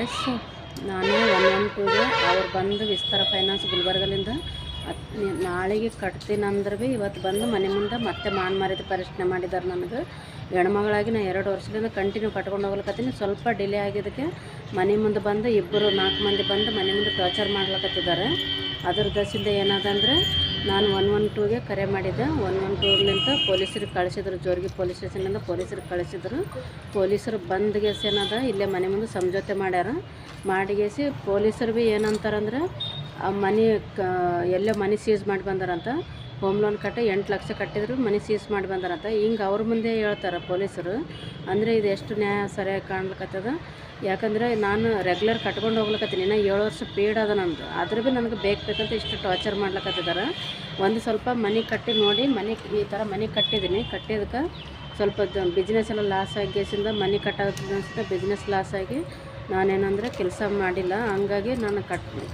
Guys, ನಾನು 112ಗೆ ಅವ್ರು ಬಂದು ವಿಸ್ತಾರ ಫೈನಾನ್ಸ್ ಗುಲ್ಬರ್ಗಲಿಂದ ನಾಳೆಗೆ ಕಟ್ತೀನಿ ಅಂದ್ರೆ ಭೀ ಇವತ್ತು ಬಂದು ಮನೆ ಮುಂದೆ ಮತ್ತೆ ಮಾರಿದ ಪ್ರಶ್ನೆ ಮಾಡಿದ್ದಾರೆ. ನನಗೆ ಹೆಣ್ಮಗಳಾಗಿ ನಾನು 2 ವರ್ಷದಿಂದ ಕಂಟಿನ್ಯೂ ಕಟ್ಕೊಂಡು ಹೋಗ್ಲಕತ್ತೀನಿ. ಸ್ವಲ್ಪ ಡಿಲೇ ಆಗಿದ್ದಕ್ಕೆ ಮನೆ ಮುಂದೆ ಬಂದು 4 ಮಂದಿ ಬಂದು ಮನೆ ಮುಂದೆ ಟಾರ್ಚರ್ ಮಾಡ್ಲಕತ್ತಿದ್ದಾರೆ. ಅದ್ರ ದಸಿಂದ ಏನಾದಂದ್ರೆ ನಾನು 112ಗೆ ಕರೆ ಮಾಡಿದ್ದೆ. 112ಲಿಂದ ಪೊಲೀಸರಿಗೆ ಕಳಿಸಿದ್ರು, ಜೋರ್ಗಿ ಪೊಲೀಸ್ ಸ್ಟೇಷನ್ನಿಂದ ಪೊಲೀಸರಿಗೆ ಕಳಿಸಿದ್ರು. ಪೊಲೀಸರು ಬಂದ್ಗೆಸಿ ಏನದ ಇಲ್ಲೇ ಮನೆ ಮುಂದೆ ಸಮझौತೆ ಮಾಡ್ಯಾರ. ಮಾಡಿಗೆಸಿ ಪೊಲೀಸರು ಭೀ ಏನಂತಾರಂದ್ರೆ ಮನೆ ಎಲ್ಲೋ ಮನೆ ಸೀಸ್ ಮಾಡಿ ಬಂದಾರಂತ. ಹೋಮ್ ಲೋನ್ ಕಟ್ಟಿ 8 ಲಕ್ಷ ಕಟ್ಟಿದ್ರು ಮನೆ ಸೀಸ್ ಮಾಡಿ ಬಂದಾರಂತ. ಹಿಂಗೆ ಅವ್ರ ಮುಂದೆ ಹೇಳ್ತಾರೆ ಪೊಲೀಸರು. ಅಂದರೆ ಇದು ಎಷ್ಟು ನ್ಯಾಯ ಸರಿಯಾಗಿ ಕಾಣ್ಲಿಕ್ಕತ್ತದ. ಯಾಕಂದರೆ ನಾನು ರೆಗ್ಯುಲರ್ ಕಟ್ಕೊಂಡು ಹೋಗ್ಲಿಕ್ಕತ್ತೀನಿ. ಇನ್ನು 7 ವರ್ಷ ಪೀಡ್ ಅದ ನಂದು. ಆದ್ರೂ ಭೀ ನನಗೆ ಬೇಕಂತ ಇಷ್ಟು ಟಾರ್ಚರ್ ಮಾಡ್ಲಿಕ್ಕತ್ತಿದ್ದಾರೆ. ಒಂದು ಸ್ವಲ್ಪ ಮನೆ ಕಟ್ಟಿ ನೋಡಿ, ಮನೆ ಈ ಥರ ಮನೆ ಕಟ್ಟಿದ್ದೀನಿ. ಕಟ್ಟಿದಕ್ಕೆ ಸ್ವಲ್ಪ ಬಿಸ್ನೆಸ್ ಎಲ್ಲ ಲಾಸ್ ಆಗಿಸಿಂದ ಮನೆ ಕಟ್ಟೋದ್ರಿಂದ ಬಿಸ್ನೆಸ್ ಲಾಸ್ ಆಗಿ ನಾನೇನಂದರೆ ಕೆಲಸ ಮಾಡಿಲ್ಲ. ಹಂಗಾಗಿ ನಾನು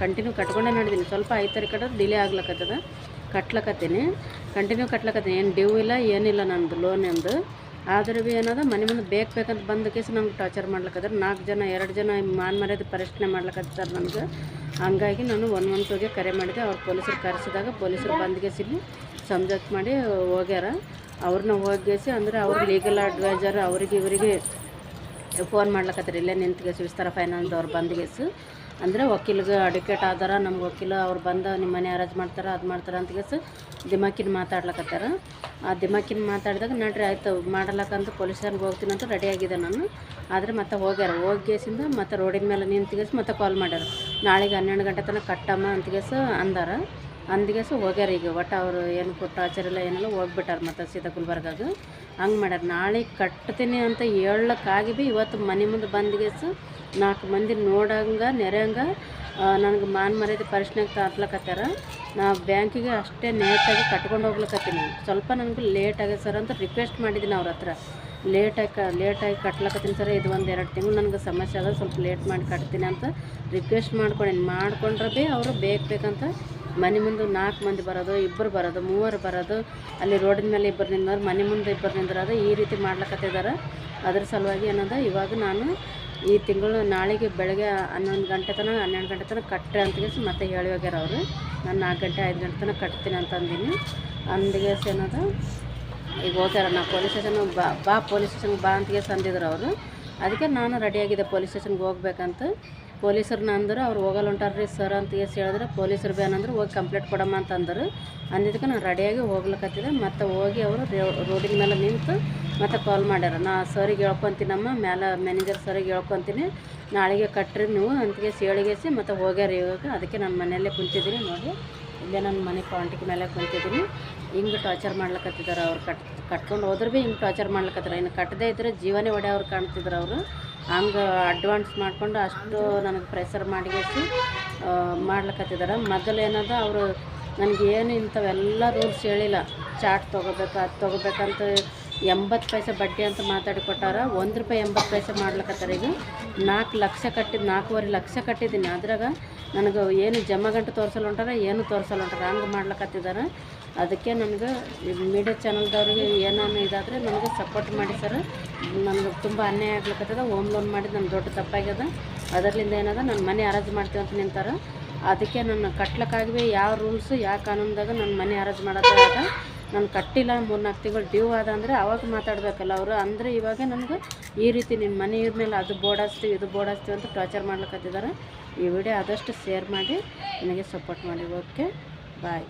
ಕಂಟಿನ್ಯೂ ಕಟ್ಕೊಂಡೇ ಮಾಡಿದ್ದೀನಿ. ಸ್ವಲ್ಪ 5 ತಾರೀಕು ಕಟ್ಟೋದು ಡಿಲೇ ಆಗ್ಲಕ್ಕತ್ತದ. ಕಟ್ಲಕತ್ತೀನಿ, ಕಂಟಿನ್ಯೂ ಕಟ್ಲಕತ್ತೀನಿ. ಏನು ಡ್ಯೂ ಇಲ್ಲ ಏನಿಲ್ಲ ನಂದು ಲೋನ್ ಎಂದು. ಆದ್ರೆ ಭೀ ಏನದ ಮನೆ ಮುಂದೆ ಬೇಕಂತ ಬಂದ ಕೇಸ್ ನಮ್ಗೆ ಟಾರ್ಚರ್ ಮಾಡ್ಲಕ್ಕತ್ತಾರೆ. 2 ಜನ ಮರ್ಯಾದೆ ಪ್ರಶ್ನೆ ಮಾಡ್ಲಕತ್ತಾರೆ ನನಗೆ. ಹಂಗಾಗಿ ನಾನು 112ಗೆ ಕರೆ ಮಾಡಿದೆ. ಅವ್ರು ಪೊಲೀಸರು ಕರೆಸಿದಾಗ ಪೊಲೀಸರು ಬಂದ್ಗೇಸಿ ಇಲ್ಲಿ ಸಮझौತೆ ಮಾಡಿ ಹೋಗ್ಯಾರ. ಅವ್ರನ್ನ ಹೋಗಿಸಿ ಅಂದರೆ ಅವ್ರ ಲೀಗಲ್ ಅಡ್ವೈಸರ್ ಇವರಿಗೆ ಫೋನ್ ಮಾಡ್ಲಕತ್ತಾರೆ. ಇಲ್ಲೇ ನಿಂತ್ಗೇಸಿ ವಿಸ್ತಾರ ಫೈನಾನ್ಸ್ದವ್ರು ಬಂದ್ಗೇಸು ಅಂದರೆ ವಕೀಲ್ಗೆ ಅಡ್ವೊಕೇಟ್ ಆದಾರ. ನಮ್ಮ ವಕೀಲ ಅವ್ರು ಬಂದು ನಿಮ್ಮ ಮನೆ ಅರೇಂಜ್ ಮಾಡ್ತಾರೆ ಅದು ಮಾಡ್ತಾರೆ ಅಂತಗೇಸು ದಿಮಾಕಿನ ಮಾತಾಡ್ಲಕತ್ತಾರ. ಆ ದಿಮಾಕಿನ ಮಾತಾಡಿದಾಗ ನಡ್ರಿ ಆಯಿತು ಮಾಡಲಕ್ಕಂತ ಪೊಲೀಸ್ ಸ್ಟೇಷನ್ಗೆ ಹೋಗ್ತೀನಿ ಅಂತ ರೆಡಿಯಾಗಿದೆ ನಾನು. ಆದರೆ ಮತ್ತೆ ಹೋಗ್ಯಾರ. ಹೋಗ್ಗೇಸಿಂದ ಮತ್ತೆ ರೋಡಿನ ಮೇಲೆ ನಿಂತ್ಗೇಸಿ ಮತ್ತೆ ಕಾಲ್ ಮಾಡ್ಯಾರ. ನಾಳೆಗೆ 12 ಗಂಟೆ ತನಕ ಕಟ್ಟಮ್ಮ ಅಂತಗೇಸು ಅಂದಾರ. ಅಂದ್ಗೇಸು ಹೋಗ್ಯಾರ. ಈಗ ಒಟ್ಟು ಅವರು ಏನು ಕೊಟ್ಟು ಆಚಾರಿಲ್ಲ ಏನೆಲ್ಲ ಹೋಗ್ಬಿಟ್ಟಾರ ಮತ್ತೆ ಸೀದಾ ಗುಲ್ಬರ್ಗಾಗ. ಹಂಗೆ ಮಾಡ್ಯಾರ. ನಾಳೆ ಕಟ್ತೀನಿ ಅಂತ ಹೇಳಕ್ಕಾಗಿ ಭೀ ಇವತ್ತು ಮನೆ ಮುಂದೆ ಬಂದ್ಗೇಸು 4 ಮಂದಿ ನೋಡಂಗೆ ನೆರೆಯಂಗೆ ನನಗೆ ಮರ್ಯಾದೆ ಪ್ರಶ್ನೆಗೆ ತಾತ್ಲಕತ್ತಾರ. ನಾ ಬ್ಯಾಂಕಿಗೆ ಅಷ್ಟೇ ನೇಟಾಗಿ ಕಟ್ಕೊಂಡು ಹೋಗ್ಲಿಕ್ಕತ್ತೀನಿ. ಸ್ವಲ್ಪ ನನಗೆ ಲೇಟ್ ಆಗಿದೆ ಸರ್ ಅಂತ ರಿಕ್ವೆಸ್ಟ್ ಮಾಡಿದ್ದೀನಿ ಅವ್ರ ಹತ್ರ. ಲೇಟಾಗಿ ಕಟ್ಲಕತ್ತೀನಿ ಸರ್, ಇದು 1-2 ತಿಂಗಳು ನನಗೆ ಸಮಸ್ಯೆ ಆದ, ಸ್ವಲ್ಪ ಲೇಟ್ ಮಾಡಿ ಕಟ್ತೀನಿ ಅಂತ ರಿಕ್ವೆಸ್ಟ್ ಮಾಡ್ಕೊಂಡ್ರೆ ಭೀ ಅವರು ಬೇಕಂತ ಮನೆ ಮುಂದೆ 4 ಮಂದಿ ಬರೋದು, 2 ಬರೋದು, 3 ಬರೋದು, ಅಲ್ಲಿ ರೋಡಿನ ಮೇಲೆ 2 ನಿಂದ್ರೋದು, ಮನೆ ಮುಂದೆ 2 ನಿಂದ್ರೋದು, ಈ ರೀತಿ ಮಾಡ್ಲಕತ್ತಿದ್ದಾರೆ. ಅದ್ರ ಸಲುವಾಗಿ ಏನದ ಇವಾಗ ನಾನು ಈ ತಿಂಗಳು ನಾಳೆಗೆ ಬೆಳಗ್ಗೆ 11 ಗಂಟೆ ತನಕ 12 ಗಂಟೆ ತನಕ ಕಟ್ಟೆ ಅಂತಗೇಸಿ ಮತ್ತೆ ಹೇಳಿ ಹೋಗ್ಯಾರ ಅವರು. ನಾನು 4 ಗಂಟೆ 5 ಗಂಟೆ ತನಕ ಕಟ್ತೀನಿ ಅಂತ ಅಂದೀನಿ. ಅಂದ್ಗೇಸಿ ಏನದ ಈಗ ಹೋಗ್ಯಾರ. ನಾ ಪೊಲೀಸ್ ಸ್ಟೇಷನ್ಗೆ ಪೊಲೀಸ್ ಸ್ಟೇಷನ್ಗೆ ಬಾ ಅಂತಗೇಸಿ ಅಂದಿದ್ರು ಅವರು. ಅದಕ್ಕೆ ನಾನು ರೆಡಿಯಾಗಿದೆ ಪೊಲೀಸ್ ಸ್ಟೇಷನ್ಗೆ ಹೋಗ್ಬೇಕಂತ. ಪೊಲೀಸರನ್ನ ಅಂದ್ರೆ ಅವ್ರು ಹೋಗಲ್ಲ ಹೊಂಟಾರ್ರಿ ಸರ್ ಅಂತ ಹೇಳಿದ್ರೆ ಪೊಲೀಸರು ಭೀ ಏನಂದ್ರೆ ಹೋಗಿ ಕಂಪ್ಲೇಂಟ್ ಕೊಡಮ್ಮ ಅಂತ ಅಂದರು. ಅಂದಿದ್ದಕ್ಕೆ ನಾನು ರೆಡಿಯಾಗಿ ಹೋಗ್ಲಿಕ್ಕತ್ತಿದ್ದೆ. ಮತ್ತು ಹೋಗಿ ಅವರು ರೋಡಿನ ಮೇಲೆ ನಿಂತು ಮತ್ತು ಕಾಲ್ ಮಾಡ್ಯಾರ. ನಾ ಸರಿಗೆ ಹೇಳ್ಕೊತೀನಮ್ಮ, ಮೇಲೆ ಮ್ಯಾನೇಜರ್ ಸರಿಗೆ ಹೇಳ್ಕೊತೀನಿ, ನಾಳೆಗೆ ಕಟ್ಟ್ರಿ ನೀವು ಅಂತಗೇಸಿ ಹೇಳಿಗೇಸಿ ಮತ್ತು ಹೋಗ್ಯಾರ. ಇವಾಗ ಅದಕ್ಕೆ ನಾನು ಮನೆಯಲ್ಲೇ ಕುಂತಿದ್ದೀನಿ ನೋಡಿ. ಇಲ್ಲೇ ನನ್ನ ಮನೆ ಪಾಯಿಂಟಿಗೆ ಮೇಲೆ ಕುಂತಿದ್ದೀನಿ. ಹಿಂಗೆ ಟಾರ್ಚರ್ ಮಾಡ್ಲಕತ್ತಿದ್ದಾರೆ ಅವ್ರು. ಕಟ್ಕೊಂಡು ಹೋದ್ರೆ ಭೀ ಹಿಂಗೆ ಟಾರ್ಚರ್ ಮಾಡ್ಲಕತ್ತಾರೆ. ಇನ್ನು ಕಟ್ಟದೇ ಇದ್ದರೆ ಜೀವನೇ ಹೊಡೆಯವ್ರು ಕಾಣ್ತಿದ್ರು ಅವರು. ಹಂಗೆ ಅಡ್ವಾನ್ಸ್ ಮಾಡ್ಕೊಂಡು ಅಷ್ಟು ನನಗೆ ಪ್ರೆಸರ್ ಮಾಡಿಗೇಸಿ ಮಾಡ್ಲಕತ್ತಿದ್ದಾರೆ. ಮೊದಲು ಏನದ ಅವರು ನನಗೇನು ಇಂಥವೆಲ್ಲ ರೂಲ್ಸ್ ಹೇಳಿಲ್ಲ. ಚಾಟ್ ತೊಗೋಬೇಕು ಅದು ತೊಗೋಬೇಕಂತ 80 ಪೈಸೆ ಬಡ್ಡಿ ಅಂತ ಮಾತಾಡಿ ಕೊಟ್ಟಾರ. ₹1 80 ಪೈಸೆ ಮಾಡ್ಲಕತ್ತಾರೆ. ಈಗ 4 ಲಕ್ಷ ಕಟ್ಟಿದ್ದು, 4.5 ಲಕ್ಷ ಕಟ್ಟಿದ್ದೀನಿ. ಅದ್ರಾಗ ನನಗೆ ಏನು ಜಮಾ ಗಂಟು ತೋರಿಸಲ್ಲ ಹೊಂಟಾರ, ಏನು ತೋರಿಸಲ್ಲ ಹೊಂಟಾರ, ಹಂಗೆ ಮಾಡ್ಲಕತ್ತಿದ್ದಾರೆ. ಅದಕ್ಕೆ ನನಗೆ ಮೀಡಿಯಾ ಚಾನಲ್ದವ್ರಿಗೆ ಏನಾನು ಇದಾದರೆ ನನಗೆ ಸಪೋರ್ಟ್ ಮಾಡಿ ಸರ್. ನನಗೆ ತುಂಬ ಅನ್ಯಾಯ ಆಗ್ಲಿಕ್ಕತ್ತದ. ಹೋಮ್ ಲೋನ್ ಮಾಡಿದ್ದು ನನ್ನ ದೊಡ್ಡ ತಪ್ಪಾಗ್ಯದ. ಅದರಿಂದ ಏನದ ನನ್ನ ಮನೆ ಅರೇಂಜ್ ಮಾಡ್ತೀವಿ ಅಂತ ನಿಂತಾರೆ. ಅದಕ್ಕೆ ನನ್ನ ಕಟ್ಲಕ್ಕಾಗಿ ಯಾವ ರೂಲ್ಸು ಯಾವ ಕಾನೂನ್ದಾಗ ನನ್ನ ಮನೆ ಅರೇಂಜ್ ಮಾಡೋದಾಗ ನಾನು ಕಟ್ಟಿಲ್ಲ 3-4 ತಿಂಗಳು ಡ್ಯೂ ಆದ ಅಂದರೆ ಅವಾಗ ಮಾತಾಡಬೇಕಲ್ಲ ಅವರು. ಅಂದರೆ ಇವಾಗ ನನಗೆ ಈ ರೀತಿ ನಿಮ್ಮ ಮನೆ ಮೇಲೆ ಅದು ಬೋರ್ಡ್ ಹಾಸ್ತೀವಿ ಇದು ಬೋರ್ಡ್ ಹಾಸ್ತೀವಿ ಅಂತ ಟಾರ್ಚರ್ ಮಾಡ್ಲಿಕ್ಕತ್ತಿದ್ದಾರೆ. ಈ ವಿಡಿಯೋ ಆದಷ್ಟು ಶೇರ್ ಮಾಡಿ ನನಗೆ ಸಪೋರ್ಟ್ ಮಾಡಿ. ಓಕೆ, ಬಾಯ್.